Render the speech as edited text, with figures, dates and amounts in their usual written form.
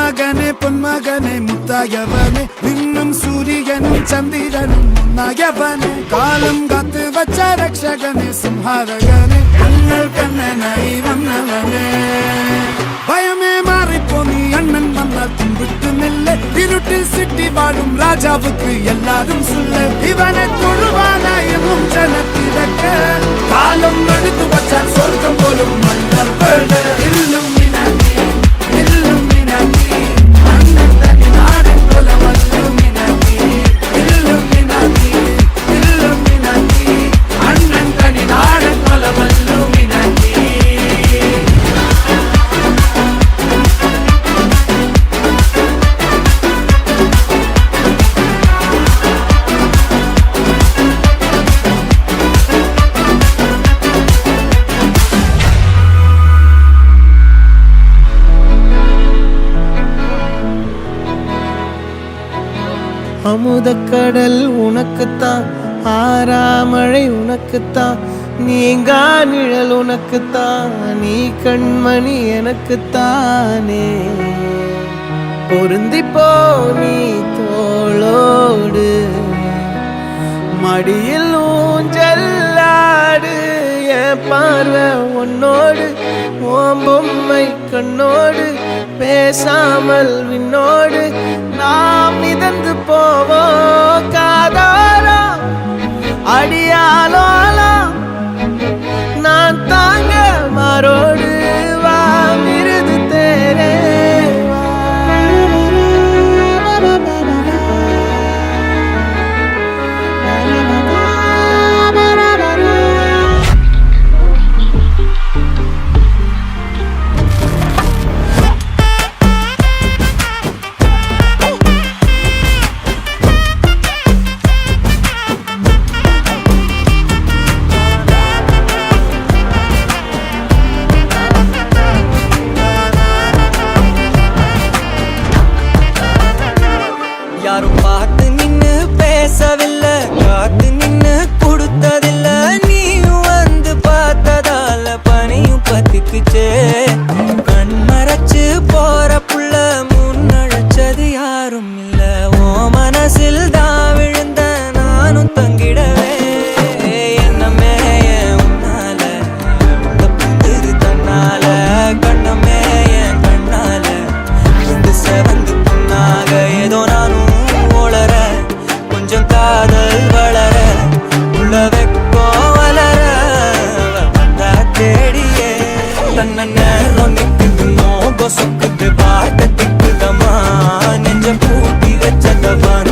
மகனே பொன்மகனே முத்தாயவனே விண்ணும் சூரியனும் சந்திரனும் முன்னாயவனே காலம் காத்து வச்ச ரக்ஷகனே சிம்ஹாரகனே கண்ணல் கண்ணனை வந்தவனே பயமே மாறிப்போ நீ அண்ணன் வந்தால் தும்பிட்டு நெல்ல இருட்டில் சிட்டி வாழும் ராஜாவுக்கு எல்லாரும் சொல்ல இவனை தொழுவான என்னும் ஜனத்திறக்க காலம் எடுத்து வச்சால் சொர்க்கம் போலும் மன்னர் இல்லும் அமுதக்கடல் உனக்குத்தான், ஆறாமழை உனக்குத்தான், நீங்கா நிழல் உனக்குத்தான், நீ கண்மணி எனக்குத்தானே. பொருந்திப்போ நீ தோளோடு மடியில் ஊஞ்சல்லாடு, என் பார்வை உன்னோடு ஓம் பொம்மை கண்ணோடு பேசாமல் விண்ணோடு நாம் மிதந்து போவோம் காதாரா அடியாலோலா நான் தாங்க மாறோடு வா மிருது தேரே யாரும் பார்த்து நின்னு பேசவில்லை, காத்து நின்னு கொடுத்ததில்லை, நீயும் வந்து பார்த்ததால பனியும் பத்திக்குச்சே. கண் மறைச்சு போற புள்ள முன்னழைச்சது யாரும் இல்ல, ஓ மனசில் தான் விழுந்த நானும் தங்கிடவே. என்னமே உன்னால தப்புது தன்னால, கண்ணமே என் கண்ணால இந்த செவந்து புண்ணாக ஏதோ நானும் கொஞ்சம் காதல் வளர உள்ள வெக்கோ வளர வந்தா தேடியே. தன்ன நேரம் நிக்குது மோக சொக்குது பாட்ட திக்குதமா, நெஞ்ச பூட்டி வச்சதவன்